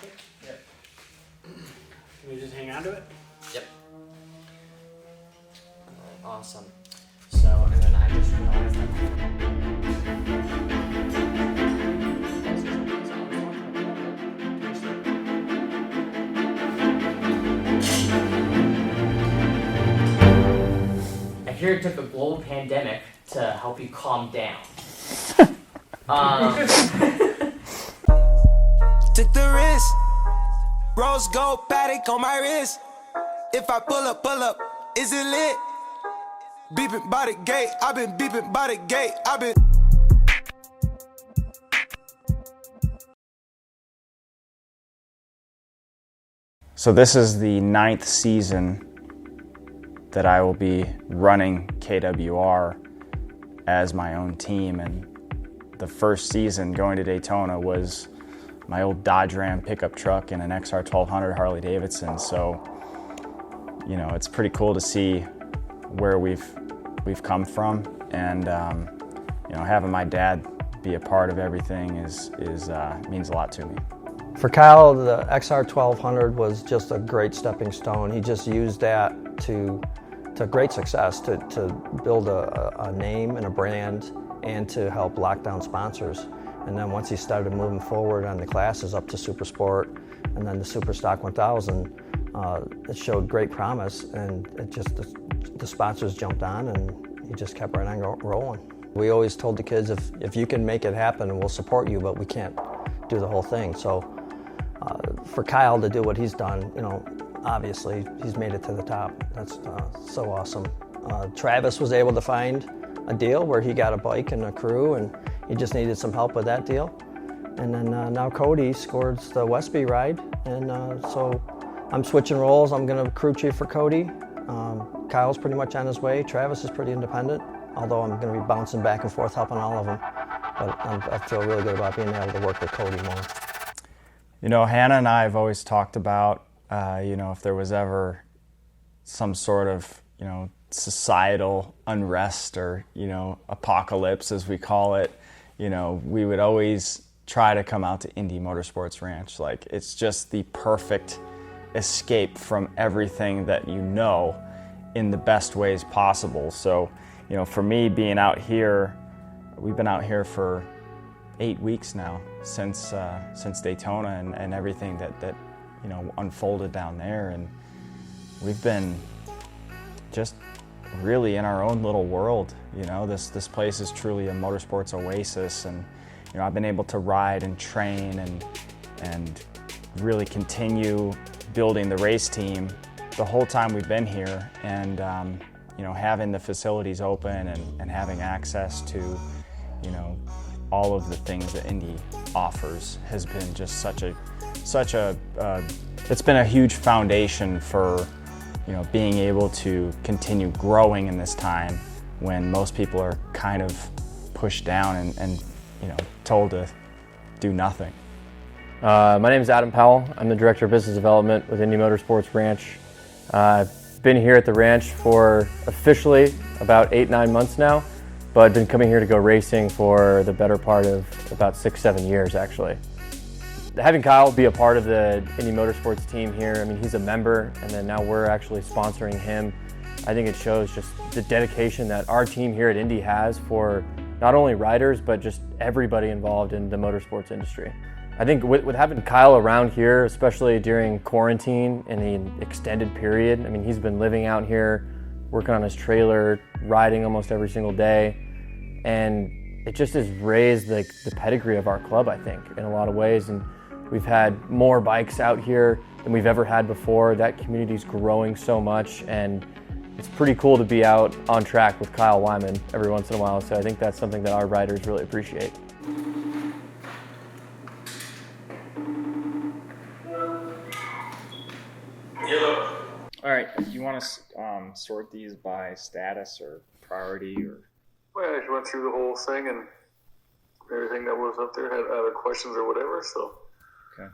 Yep. Can we just hang on to it? Yep. Awesome. So, and then I just realized that. I hear it took a global pandemic to help you calm down. Took the risk. Rose gold paddock on my wrist. If I pull up, is it lit? Beeping by the gate, I've been beeping by the gate, I've been. So this is the 9th season that I will be running KWR as my own team, and the first season going to Daytona was my old Dodge Ram pickup truck and an XR 1200 Harley Davidson. So, you know, it's pretty cool to see where we've come from, and you know, having my dad be a part of everything means a lot to me. For Kyle, the XR 1200 was just a great stepping stone. He just used that to great success, to build a name and a brand, and to help lock down sponsors. And then once he started moving forward on the classes up to Super Sport and then the Super Stock 1000, it showed great promise, and it just the sponsors jumped on, and he just kept right on rolling. We always told the kids, if you can make it happen, we'll support you, but we can't do the whole thing. So for Kyle to do what he's done, you know, obviously he's made it to the top. That's so awesome. Travis was able to find a deal where he got a bike and a crew, and he just needed some help with that deal. And then now Cody scored the Westby ride, and so I'm switching roles. I'm going to crew chief for Cody. Kyle's pretty much on his way. Travis is pretty independent, although I'm going to be bouncing back and forth helping all of them. But I feel really good about being able to work with Cody more. You know, Hannah and I have always talked about, you know, if there was ever some sort of, you know, societal unrest or, you know, apocalypse as we call it, you know, we would always try to come out to Inde Motorsports Ranch. Like, it's just the perfect escape from everything that you know in the best ways possible. So, you know, for me being out here, we've been out here for 8 weeks now since Daytona and everything that you know unfolded down there, and we've been just really in our own little world. You know, this place is truly a motorsports oasis, and you know, I've been able to ride and train and really continue building the race team the whole time we've been here, and you know, having the facilities open and having access to, you know, all of the things that Inde offers has been just such a it's been a huge foundation for, you know, being able to continue growing in this time when most people are kind of pushed down and you know, told to do nothing. My name is Adam Powell. I'm the Director of Business Development with Inde Motorsports Ranch. I've been here at the ranch for officially about 8-9 months now, but I've been coming here to go racing for the better part of about 6-7 years actually. Having Kyle be a part of the Inde Motorsports team here, I mean, he's a member, and then now we're actually sponsoring him. I think it shows just the dedication that our team here at Inde has for not only riders, but just everybody involved in the motorsports industry. I think with having Kyle around here, especially during quarantine and the extended period, I mean, he's been living out here, working on his trailer, riding almost every single day, and it just has raised the pedigree of our club, I think, in a lot of ways. And we've had more bikes out here than we've ever had before. That community's growing so much, and it's pretty cool to be out on track with Kyle Wyman every once in a while. So I think that's something that our riders really appreciate. All right, do you want to sort these by status or priority or? Well, I just went through the whole thing, and everything that was up there had other questions or whatever, so. Okay.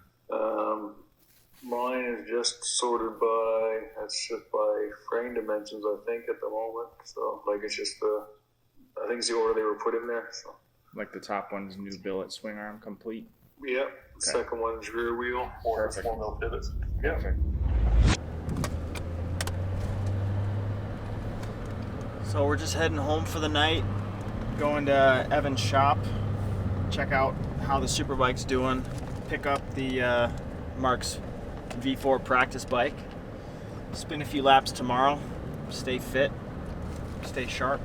Mine is just sorted by, that's just by frame dimensions, I think, at the moment. So, like, it's just I think it's the order they were put in there, so. Like the top one's new billet swing arm complete? Yep. Second one's rear wheel, four wheel pivots. Yep. So we're just heading home for the night, going to Evan's shop, check out how the Superbike's doing, pick up the Mark's V4 practice bike, spin a few laps tomorrow, stay fit, stay sharp.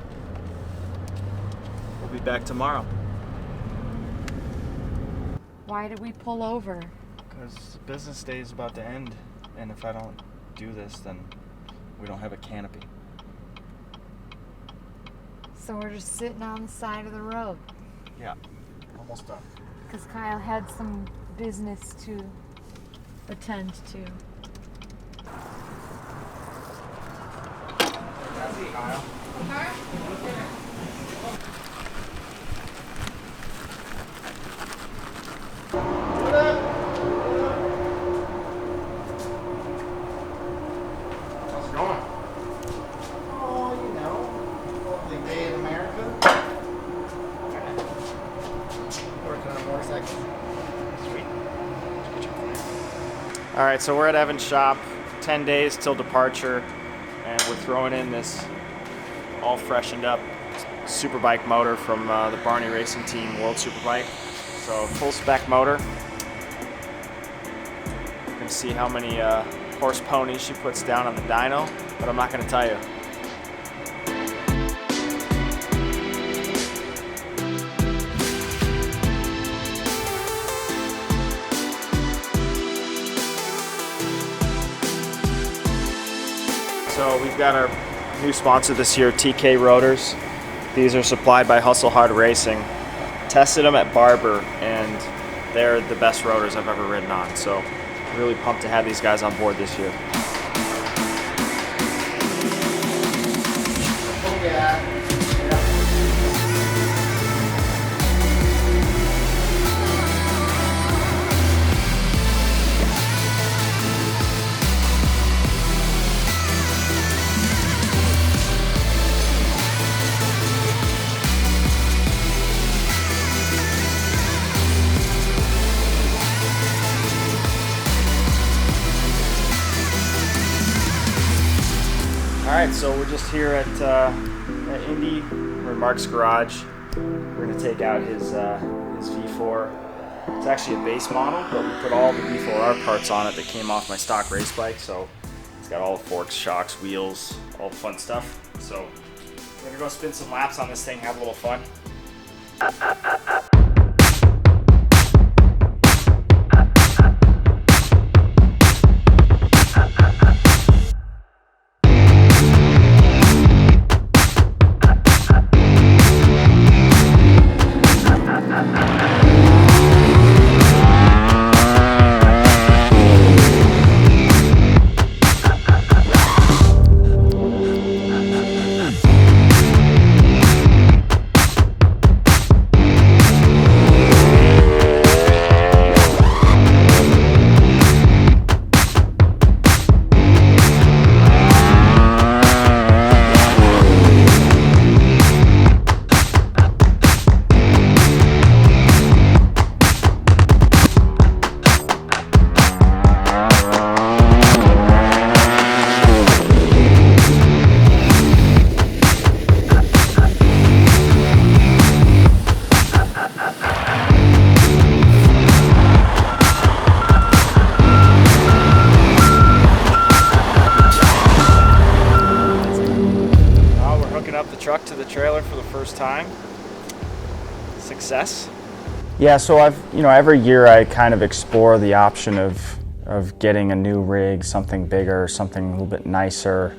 We'll be back tomorrow. Why did we pull over? Because business day is about to end, and if I don't do this, then we don't have a canopy. So we're just sitting on the side of the road. Yeah, almost done. Because Kyle had some business to attend to. That's it, Kyle. How's it going? Oh, you know, lovely day in America. Working on motorcycles. Sweet. All right, so we're at Evan's shop. 10 days till departure, and we're throwing in this all freshened up Superbike motor from the Barney Racing Team World Superbike. So full spec motor. You're gonna see how many horse ponies she puts down on the dyno, but I'm not gonna tell you. So we've got our new sponsor this year, TK Rotors. These are supplied by Hustle Hard Racing. Tested them at Barber, and they're the best rotors I've ever ridden on. So really pumped to have these guys on board this year. Alright, so we're just here at Inde, or Mark's garage. We're going to take out his V4. It's actually a base model, but we put all the V4R parts on it that came off my stock race bike. So it's got all the forks, shocks, wheels, all the fun stuff. So we're going to go spin some laps on this thing, have a little fun. Truck to the trailer for the first time. Success. Yeah, so every year I kind of explore the option of getting a new rig, something bigger, something a little bit nicer.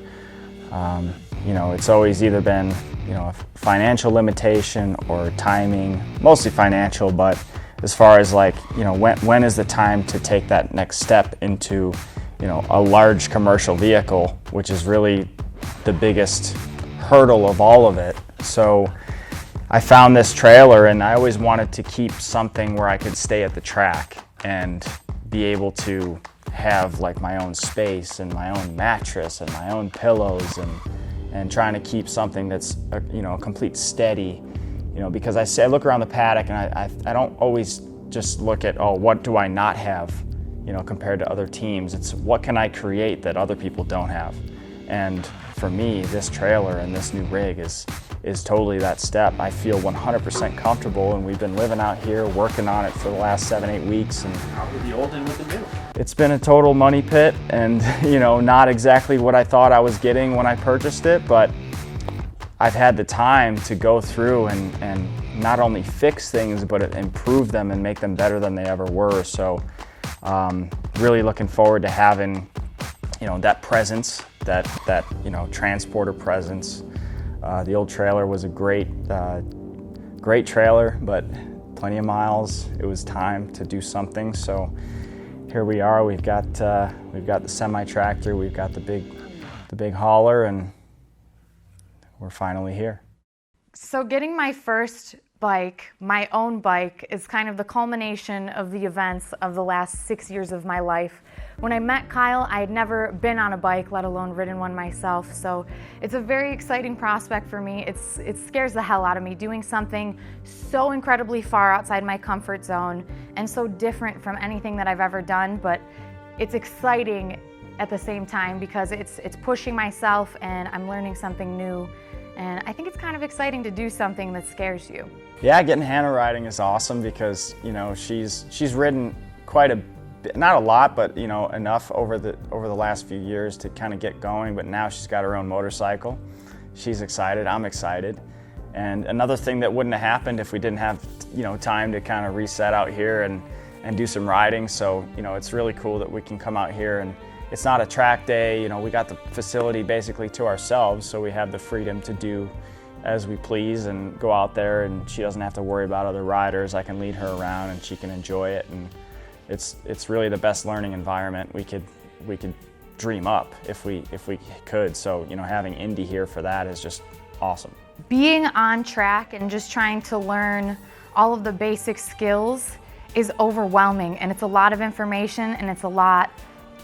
It's always either been a financial limitation or timing, mostly financial, but as far as when is the time to take that next step into a large commercial vehicle, which is really the biggest hurdle of all of it. So I found this trailer, and I always wanted to keep something where I could stay at the track and be able to have my own space and my own mattress and my own pillows, and trying to keep something that's a complete steady, because I look around the paddock and I don't always just look at, oh, what do I not have, you know, compared to other teams. It's what can I create that other people don't have. And for me, this trailer and this new rig is totally that step. I feel 100% comfortable, and we've been living out here working on it for the last 7-8 weeks. And Out with the old and with the new. it's been a total money pit, and you know, not exactly what I thought I was getting when I purchased it, but I've had the time to go through and not only fix things, but improve them and make them better than they ever were. So really looking forward to having, you know, that presence, that you know, transporter presence. The old trailer was a great trailer, but plenty of miles. It was time to do something. So here we are. We've got the semi-tractor, we've got the big hauler, and we're finally here. So getting my first bike, my own bike, is kind of the culmination of the events of the last 6 years of my life. When I met Kyle, I had never been on a bike, let alone ridden one myself. So it's a very exciting prospect for me. It scares the hell out of me, doing something so incredibly far outside my comfort zone and so different from anything that I've ever done. But it's exciting at the same time because it's pushing myself and I'm learning something new. And I think it's kind of exciting to do something that scares you. Yeah, getting Hannah riding is awesome because, you know, she's ridden quite a bit, not a lot, but you know, enough over the last few years to kind of get going. But now she's got her own motorcycle. She's excited. I'm excited. And another thing that wouldn't have happened if we didn't have, you know, time to kind of reset out here and do some riding. So, you know, it's really cool that we can come out here, and it's not a track day. You know, we got the facility basically to ourselves, so we have the freedom to do as we please and go out there, and she doesn't have to worry about other riders. I can lead her around and she can enjoy it, and it's really the best learning environment we could dream up if we could. So, you know, having Inde here for that is just awesome. Being on track and just trying to learn all of the basic skills is overwhelming, and it's a lot of information and it's a lot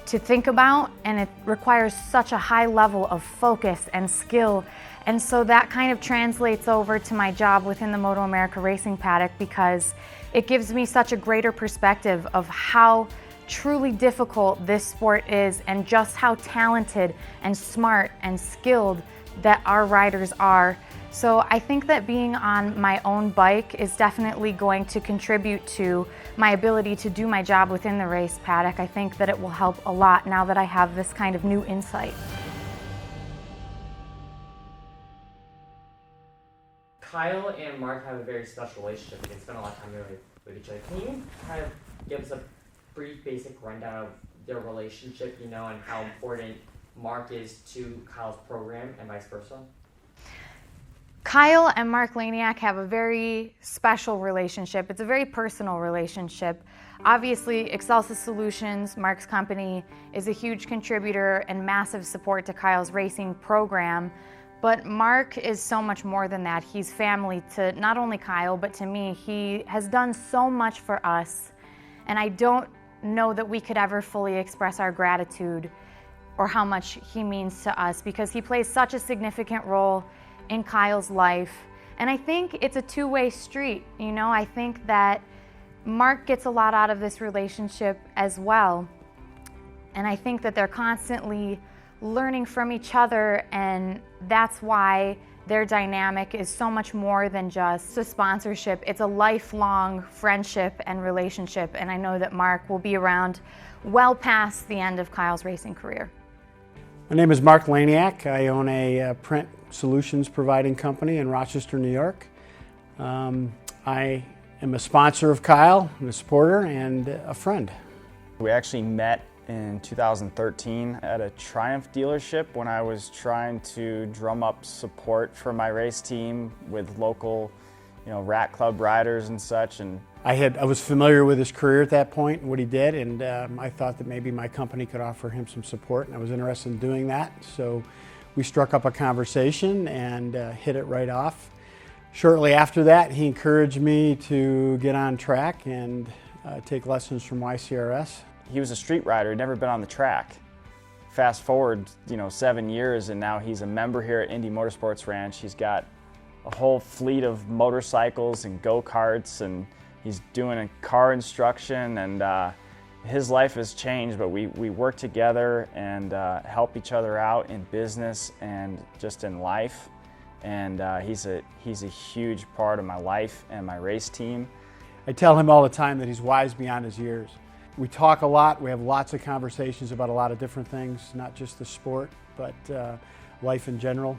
to think about, and it requires such a high level of focus and skill. And so that kind of translates over to my job within the MotoAmerica racing paddock because it gives me such a greater perspective of how truly difficult this sport is and just how talented and smart and skilled that our riders are. So I think that being on my own bike is definitely going to contribute to my ability to do my job within the race paddock. I think that it will help a lot now that I have this kind of new insight. Kyle and Mark have a very special relationship. They spend a lot of time with each other. Can you kind of give us a brief, basic rundown of their relationship, you know, and how important Mark is to Kyle's program and vice versa? Kyle and Mark Laniak have a very special relationship. It's a very personal relationship. Obviously, Excelsis Solutions, Mark's company, is a huge contributor and massive support to Kyle's racing program. But Mark is so much more than that. He's family to not only Kyle, but to me. He has done so much for us, and I don't know that we could ever fully express our gratitude or how much he means to us because he plays such a significant role in Kyle's life. And I think it's a two-way street, you know. I think that Mark gets a lot out of this relationship as well. And I think that they're constantly learning from each other, and that's why their dynamic is so much more than just a sponsorship. It's a lifelong friendship and relationship, and I know that Mark will be around well past the end of Kyle's racing career. My name is Mark Laniak. I own a print solutions providing company in Rochester, New York. I am a sponsor of Kyle, I'm a supporter and a friend. We actually met in 2013 at a Triumph dealership when I was trying to drum up support for my race team with local, you know, Rat Club riders and such. And I was familiar with his career at that point and what he did, and I thought that maybe my company could offer him some support, and I was interested in doing that. So we struck up a conversation and hit it right off. Shortly after that, he encouraged me to get on track and take lessons from YCRS. He was a street rider, he'd never been on the track. Fast forward, you know, 7 years, and now he's a member here at Inde Motorsports Ranch. He's got a whole fleet of motorcycles and go-karts, and He's doing car instruction, and his life has changed, but we work together and help each other out in business and just in life. And he's a huge part of my life and my race team. I tell him all the time that he's wise beyond his years. We talk a lot, we have lots of conversations about a lot of different things, not just the sport, but life in general.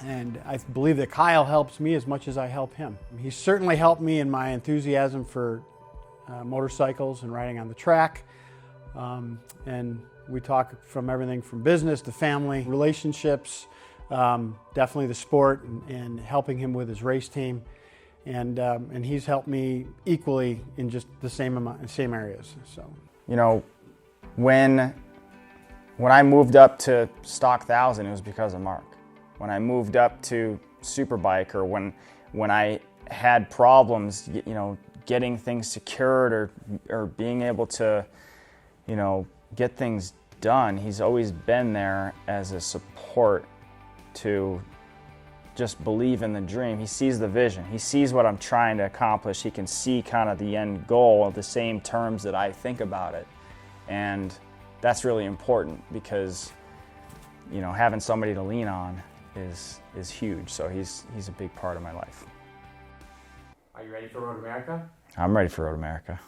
And I believe that Kyle helps me as much as I help him. He's certainly helped me in my enthusiasm for motorcycles and riding on the track. And we talk from everything from business to family, relationships, definitely the sport, and helping him with his race team. And he's helped me equally in just the same areas. So, you know, when I moved up to Stock 1000, it was because of Mark. When I moved up to Superbike, or when I had problems, you know, getting things secured or being able to, you know, get things done, he's always been there as a support to just believe in the dream. He sees the vision. He sees what I'm trying to accomplish. He can see kind of the end goal of the same terms that I think about it. And that's really important because, you know, having somebody to lean on is huge. So he's a big part of my life. Are you ready for Road America? I'm ready for Road America.